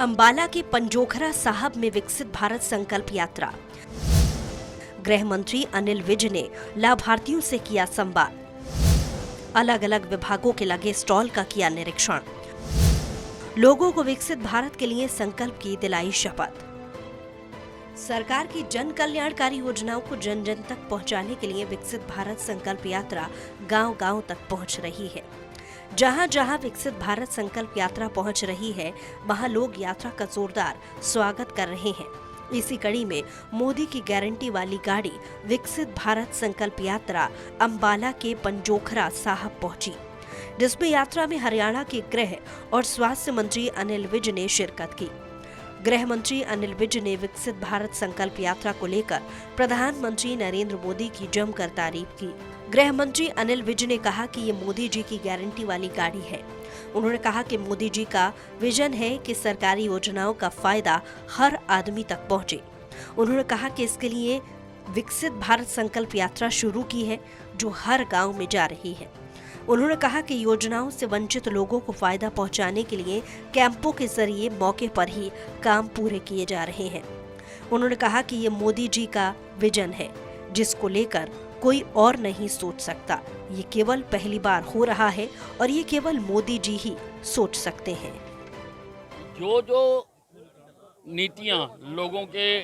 अंबाला के पंजोखरा साहब में विकसित भारत संकल्प यात्रा। गृह मंत्री अनिल विज ने लाभार्थियों से किया संवाद। अलग अलग विभागों के लगे स्टॉल का किया निरीक्षण। लोगों को विकसित भारत के लिए संकल्प की दिलाई शपथ। सरकार की जन कल्याणकारी योजनाओं को जन जन तक पहुंचाने के लिए विकसित भारत संकल्प यात्रा गांव-गांव तक पहुंच रही है। जहां जहां विकसित भारत संकल्प यात्रा पहुंच रही है, वहां लोग यात्रा का जोरदार स्वागत कर रहे हैं। इसी कड़ी में मोदी की गारंटी वाली गाड़ी विकसित भारत संकल्प यात्रा अंबाला के पंजोखरा साहब पहुंची, जिसमें यात्रा में हरियाणा के गृह और स्वास्थ्य मंत्री अनिल विज ने शिरकत की। गृह मंत्री अनिल विज ने विकसित भारत संकल्प यात्रा को लेकर प्रधानमंत्री नरेंद्र मोदी की जमकर तारीफ की। गृह मंत्री अनिल विज ने कहा कि ये मोदी जी की गारंटी वाली गाड़ी है। उन्होंने कहा कि मोदी जी का विजन है कि सरकारी योजनाओं का फायदा हर आदमी तक पहुंचे। उन्होंने कहा कि इसके लिए विकसित भारत संकल्प यात्रा शुरू की है, जो हर गांव में जा रही है। उन्होंने कहा कि योजनाओं से वंचित लोगों को फायदा पहुंचाने के लिए कैंपों के जरिए मौके पर ही काम पूरे किए जा रहे हैं। उन्होंने कहा कि ये मोदी जी का विजन है, जिसको लेकर कोई और नहीं सोच सकता। ये केवल पहली बार हो रहा है और ये केवल मोदी जी ही सोच सकते हैं। जो जो नीतियां लोगों के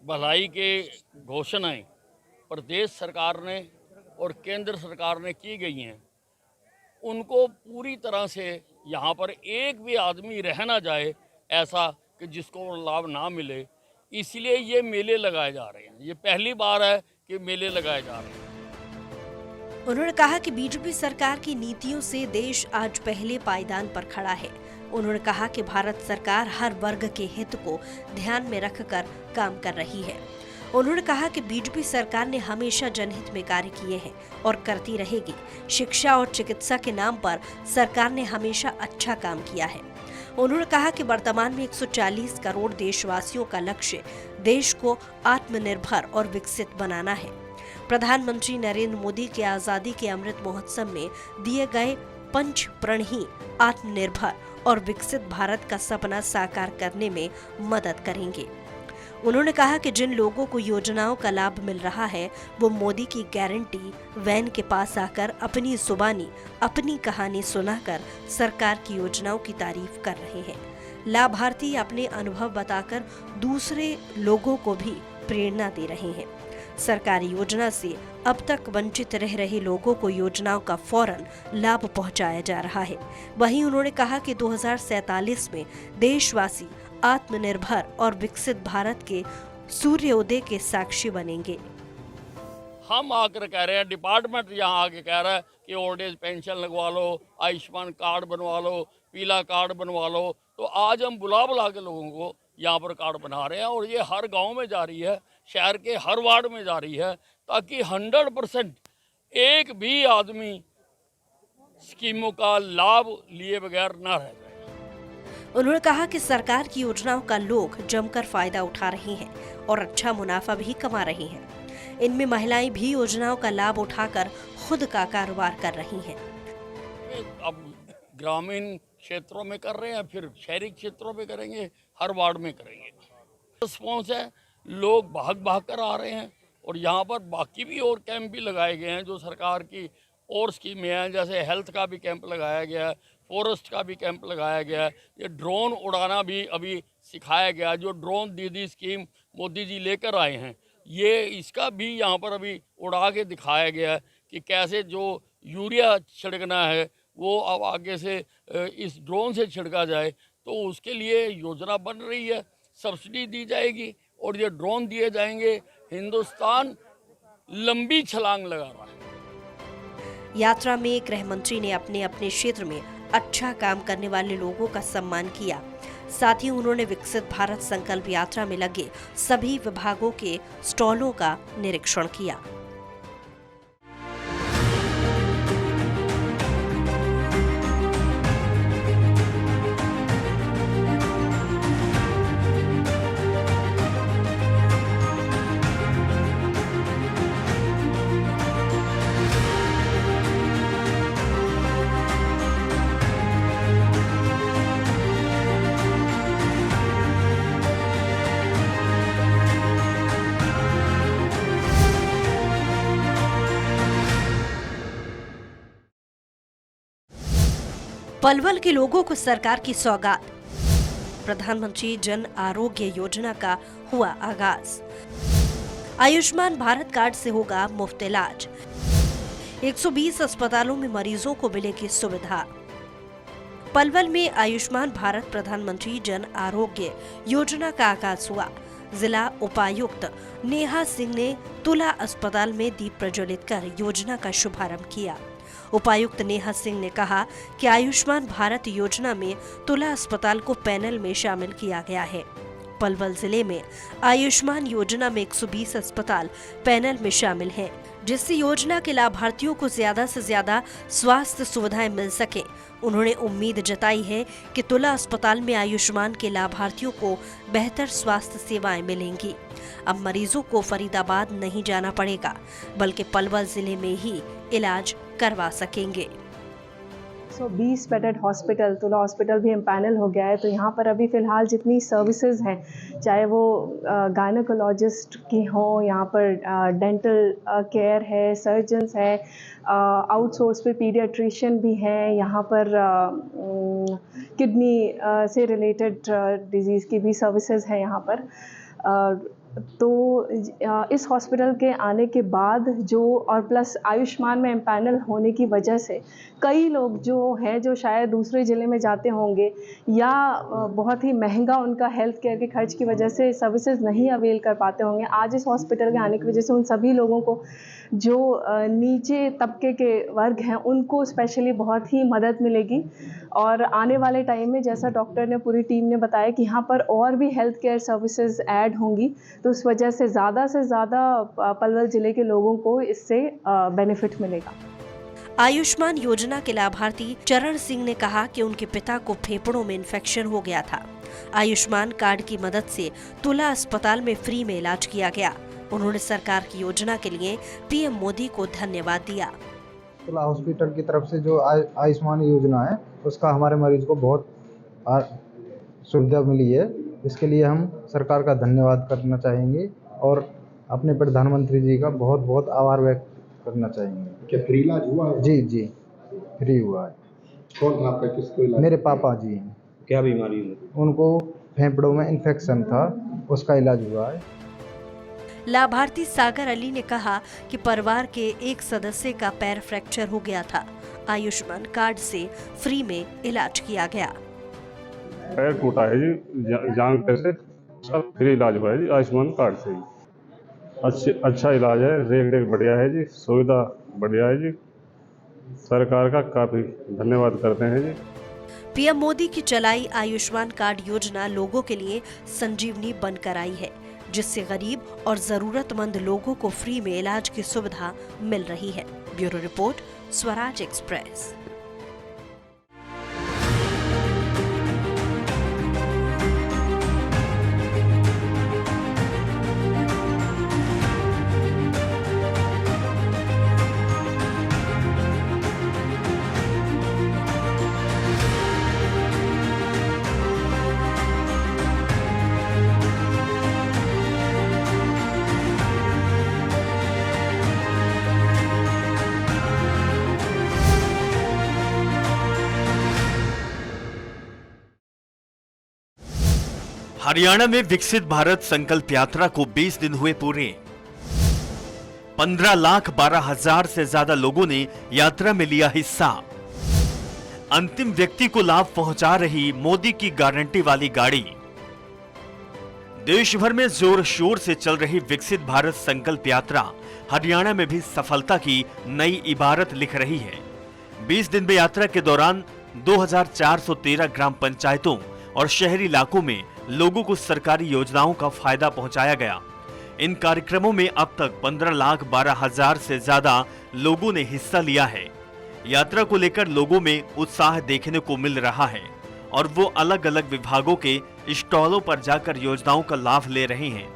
भलाई के घोषणाएं प्रदेश सरकार ने और केंद्र सरकार ने की गई हैं, उनको पूरी तरह से यहाँ पर एक भी आदमी रह ना जाए ऐसा कि जिसको लाभ ना मिले, इसलिए ये मेले लगाए जा रहे हैं। ये पहली बार है कि मेले लगाए जा रहे हैं। उन्होंने कहा कि बीजेपी सरकार की नीतियों से देश आज पहले पायदान पर खड़ा है। उन्होंने कहा कि भारत सरकार हर वर्ग के हित को ध्यान में रखकर काम कर रही है। उन्होंने कहा कि बीजेपी सरकार ने हमेशा जनहित में कार्य किए हैं और करती रहेगी। शिक्षा और चिकित्सा के नाम पर सरकार ने हमेशा अच्छा काम किया है। उन्होंने कहा कि वर्तमान में 140 करोड़ देशवासियों का लक्ष्य देश को आत्मनिर्भर और विकसित बनाना है। प्रधानमंत्री नरेंद्र मोदी के आजादी के अमृत महोत्सव में दिए गए 5 प्रण ही आत्मनिर्भर और विकसित भारत का सपना साकार करने में मदद करेंगे। उन्होंने कहा कि जिन लोगों को योजनाओं का लाभ मिल रहा है, वो मोदी की गारंटी वैन के पास आकर अपनी जुबानी अपनी कहानी सुनाकर सरकार की योजनाओं की तारीफ कर रहे हैं। लाभार्थी अपने अनुभव बताकर दूसरे लोगों को भी प्रेरणा दे रहे हैं। सरकारी योजना से अब तक वंचित रह रहे लोगों को योजनाओं का फौरन लाभ पहुंचाया जा रहा है। वहीं उन्होंने कहा कि 2047 में देशवासी आत्मनिर्भर और विकसित भारत के सूर्योदय के साक्षी बनेंगे। हम आकर कह रहे हैं, डिपार्टमेंट यहाँ आके कह रहा है कि ओल्ड एज पेंशन लगवा लो, आयुष्मान कार्ड बनवा लो, पीला कार्ड बनवा लो। तो आज हम बुला बुला के लोगों को यहाँ पर कार्ड बना रहे हैं और ये हर गांव में जा रही है, शहर के हर वार्ड में जा रही है, ताकि 100% एक भी आदमी स्कीमों का लाभ लिए बगैर ना रह जाए। उन्होंने कहा कि सरकार की योजनाओं का लोग जमकर फायदा उठा रहे हैं और अच्छा मुनाफा भी कमा रहे हैं। इनमें महिलाएं भी योजनाओं का लाभ उठाकर खुद का कारोबार कर रही हैं। अब ग्रामीण क्षेत्रों में कर रहे हैं, फिर शहरी क्षेत्रों में करेंगे, हर वार्ड में करेंगे। रिस्पॉन्स है, लोग भाग भाग कर आ रहे हैं और यहाँ पर बाकी भी और कैंप भी लगाए गए हैं जो सरकार की और स्कीमें हैं। जैसे हेल्थ का भी कैंप लगाया गया है, फॉरेस्ट का भी कैंप लगाया गया है, ये ड्रोन उड़ाना भी अभी सिखाया गया। जो ड्रोन दीदी स्कीम मोदी जी लेकर आए हैं, ये इसका भी यहाँ पर अभी उड़ा के दिखाया गया है कि कैसे जो यूरिया छिड़कना है वो अब आगे से इस ड्रोन से छिड़का जाए। तो उसके लिए योजना बन रही है, सब्सिडी दी जाएगी और ये ड्रोन दिए जाएंगे। हिंदुस्तान लंबी छलांग लगा रहा है। यात्रा में गृह मंत्री ने अपने अपने क्षेत्र में अच्छा काम करने वाले लोगों का सम्मान किया। साथ ही उन्होंने विकसित भारत संकल्प यात्रा में लगे सभी विभागों के स्टॉलों का निरीक्षण किया। पलवल के लोगों को सरकार की सौगात। प्रधानमंत्री जन आरोग्य योजना का हुआ आगाज। आयुष्मान भारत कार्ड से होगा मुफ्त इलाज। 120 अस्पतालों में मरीजों को मिलेगी सुविधा। पलवल में आयुष्मान भारत प्रधानमंत्री जन आरोग्य योजना का आगाज हुआ। जिला उपायुक्त नेहा सिंह ने तुला अस्पताल में दीप प्रज्वलित कर योजना का शुभारंभ किया। उपायुक्त नेहा सिंह ने कहा कि आयुष्मान भारत योजना में तुला अस्पताल को पैनल में शामिल किया गया है। पलवल जिले में आयुष्मान योजना में 120 अस्पताल पैनल में शामिल हैं, जिससे योजना के लाभार्थियों को ज्यादा से ज्यादा स्वास्थ्य सुविधाएं मिल सके। उन्होंने उम्मीद जताई है कि तुला अस्पताल में आयुष्मान के लाभार्थियों को बेहतर स्वास्थ्य सेवाएं मिलेंगी। अब मरीजों को फरीदाबाद नहीं जाना पड़ेगा, बल्कि पलवल जिले में ही इलाज करवा सकेंगे। 120 बेडेड हॉस्पिटल, तुला हॉस्पिटल भी पैनल हो गया है। तो यहाँ पर अभी फ़िलहाल जितनी सर्विसेज हैं, चाहे वो गायनोकोलॉजिस्ट की हो, यहाँ पर डेंटल केयर है, सर्जन्स है, आउटसोर्स पे पीडियाट्रिशियन भी है, यहाँ पर किडनी से रिलेटेड डिजीज़ की भी सर्विसेज है यहाँ पर। तो इस हॉस्पिटल के आने के बाद और प्लस आयुष्मान में पैनल होने की वजह से कई लोग जो हैं, जो शायद दूसरे ज़िले में जाते होंगे या बहुत ही महंगा उनका हेल्थ केयर के खर्च की वजह से सर्विसेज नहीं अवेल कर पाते होंगे, आज इस हॉस्पिटल के आने की वजह से उन सभी लोगों को जो नीचे तबके के वर्ग हैं उनको स्पेशली बहुत ही मदद मिलेगी। और आने वाले टाइम में जैसा डॉक्टर ने, पूरी टीम ने बताया कि यहाँ पर और भी हेल्थ केयर सर्विसेज ऐड होंगी, तो उस वजह से ज़्यादा पलवल ज़िले के लोगों को इससे बेनिफिट मिलेगा। आयुष्मान योजना के लाभार्थी चरण सिंह ने कहा कि उनके पिता को फेफड़ों में इन्फेक्शन हो गया था। आयुष्मान कार्ड की मदद से तुला अस्पताल में फ्री में इलाज किया गया। उन्होंने सरकार की योजना के लिए पीएम मोदी को धन्यवाद दिया। तुला हॉस्पिटल की तरफ से जो आयुष्मान योजना है, उसका हमारे मरीज को बहुत सुविधा मिली है। इसके लिए हम सरकार का धन्यवाद करना चाहेंगे और अपने प्रधानमंत्री जी का बहुत बहुत आभार व्यक्त करना चाहेंगे। क्या फ्री इलाज हुआ है? जी फ्री हुआ है। कौन था आपका, किसको इलाज? मेरे पापा जी हैं। क्या बीमारी है? उनको फेफड़ों में इन्फेक्शन था, उसका इलाज हुआ है। लाभार्थी सागर अली ने कहा कि परिवार के एक सदस्य का पैर फ्रैक्चर हो गया था। आयुष्मान कार्ड से फ्री में इलाज किया गया। पैर टूटा है जी, जान पैसे सब फ्री इलाज हुआ है जी, आयुष्मान कार्ड से ही। अच्छा इलाज है, रेट बढ़िया है जी, सुविधा बढ़िया है जी। सरकार का काफी धन्यवाद करते हैं जी। पीएम मोदी की चलाई आयुष्मान कार्ड योजना लोगों के लिए संजीवनी बनकर आई है, जिससे गरीब और जरूरतमंद लोगों को फ्री में इलाज की सुविधा मिल रही है। Bureau report, Swaraj express. Haryana में विकसित भारत संकल्प यात्रा को 20 दिन हुए पूरे। 15,12,000 से ज्यादा लोगों ने यात्रा में लिया हिस्सा। अंतिम व्यक्ति को लाभ पहुंचा रही मोदी की गारंटी वाली गाड़ी। देश भर में जोर शोर से चल रही विकसित भारत संकल्प यात्रा हरियाणा में भी सफलता की नई इबारत लिख रही है। 20 दिन में यात्रा के दौरान 2413 ग्राम पंचायतों और शहरी इलाकों में लोगों को सरकारी योजनाओं का फायदा पहुंचाया गया। इन कार्यक्रमों में अब तक 15,12,000 से ज्यादा लोगों ने हिस्सा लिया है। यात्रा को लेकर लोगों में उत्साह देखने को मिल रहा है और वो अलग अलग विभागों के स्टॉलों पर जाकर योजनाओं का लाभ ले रहे हैं।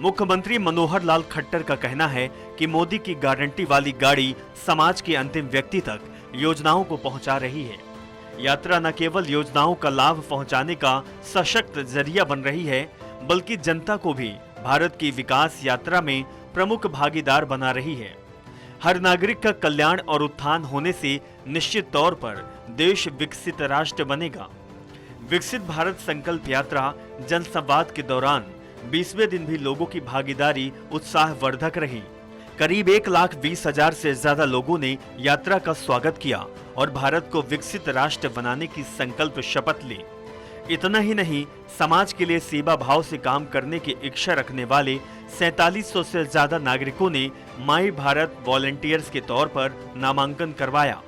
मुख्यमंत्री मनोहर लाल खट्टर का कहना है कि मोदी की गारंटी वाली गाड़ी समाज के अंतिम व्यक्ति तक योजनाओं को पहुंचा रही है। यात्रा न केवल योजनाओं का लाभ पहुंचाने का सशक्त जरिया बन रही है, बल्कि जनता को भी भारत की विकास यात्रा में प्रमुख भागीदार बना रही है। हर नागरिक का कल्याण और उत्थान होने से निश्चित तौर पर देश विकसित राष्ट्र बनेगा। विकसित भारत संकल्प यात्रा जनसंवाद के दौरान 20वें दिन भी लोगों की भागीदारी उत्साहवर्धक रही। करीब 1,20,000 से ज्यादा लोगों ने यात्रा का स्वागत किया और भारत को विकसित राष्ट्र बनाने की संकल्प शपथ ली। इतना ही नहीं, समाज के लिए सेवा भाव से काम करने की इच्छा रखने वाले 4700 से ज्यादा नागरिकों ने माई भारत वॉलंटियर्स के तौर पर नामांकन करवाया।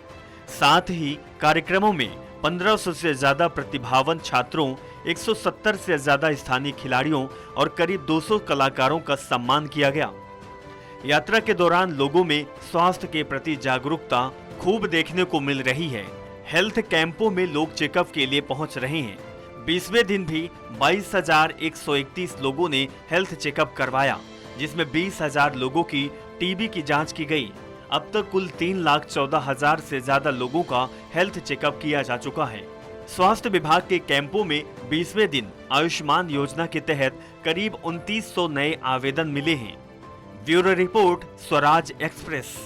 साथ ही कार्यक्रमों में 1500 से ज्यादा प्रतिभावान छात्रों, 170 से ज्यादा स्थानीय खिलाड़ियों और करीब 200 कलाकारों का सम्मान किया गया। यात्रा के दौरान लोगों में स्वास्थ्य के प्रति जागरूकता खूब देखने को मिल रही है। हेल्थ कैंपों में लोग चेकअप के लिए पहुंच रहे हैं। 20वें दिन भी 22,131 लोगों ने हेल्थ चेकअप करवाया, जिसमें 20,000 लोगों की टीबी की जांच की गई। अब तक कुल 3,14,000 से ज्यादा लोगों का हेल्थ चेकअप किया जा चुका है। स्वास्थ्य विभाग के कैंपों में 20वें दिन आयुष्मान योजना के तहत करीब 2900 नए आवेदन मिले हैं। Bureau report, Swaraj express.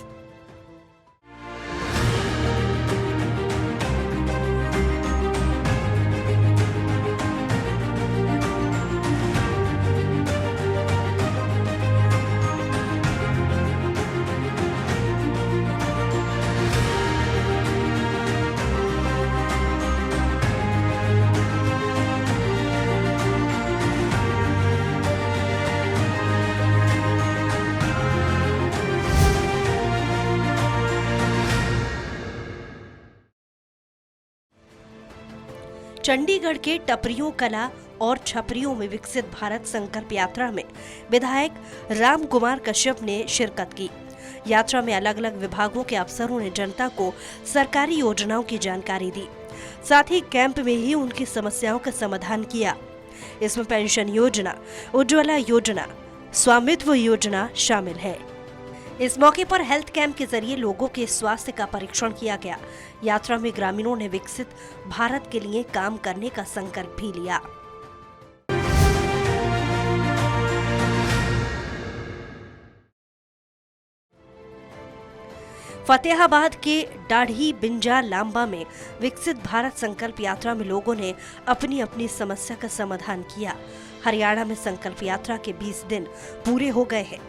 Chandigarh के टपरियों कला और छपरियों में विकसित भारत संकल्प यात्रा में विधायक राम कुमार कश्यप ने शिरकत की। यात्रा में अलग अलग विभागों के अफसरों ने जनता को सरकारी योजनाओं की जानकारी दी। साथ ही कैंप में ही उनकी समस्याओं का समाधान किया। इसमें पेंशन योजना, उज्ज्वला योजना, स्वामित्व योजना शामिल है। इस मौके पर हेल्थ कैंप के जरिए लोगों के स्वास्थ्य का परीक्षण किया गया। यात्रा में ग्रामीणों ने विकसित भारत के लिए काम करने का संकल्प भी लिया। फतेहाबाद के डाढ़ी बिंजा लांबा में विकसित भारत संकल्प यात्रा में लोगों ने अपनी अपनी समस्या का समाधान किया। हरियाणा में संकल्प यात्रा के 20 दिन पूरे हो गए हैं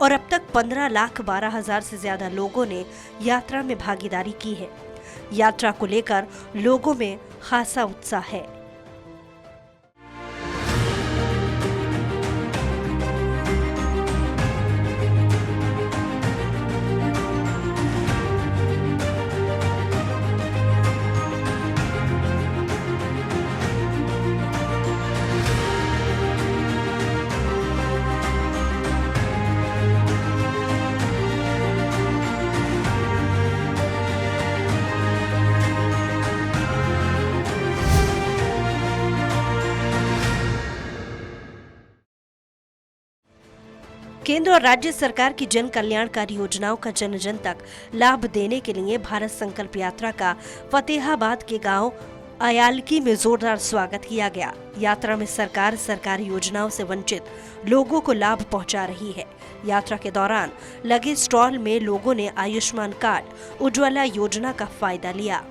और अब तक 15,12,000 से ज्यादा लोगों ने यात्रा में भागीदारी की है। यात्रा को लेकर लोगों में खासा उत्साह है। केंद्र और राज्य सरकार की जन कल्याणकारी योजनाओं का जन जन तक लाभ देने के लिए भारत संकल्प यात्रा का फतेहाबाद के गांव अयालकी में जोरदार स्वागत किया गया। यात्रा में सरकार सरकारी योजनाओं से वंचित लोगों को लाभ पहुंचा रही है। यात्रा के दौरान लगे स्टॉल में लोगों ने आयुष्मान कार्ड, उज्ज्वला योजना का फायदा लिया।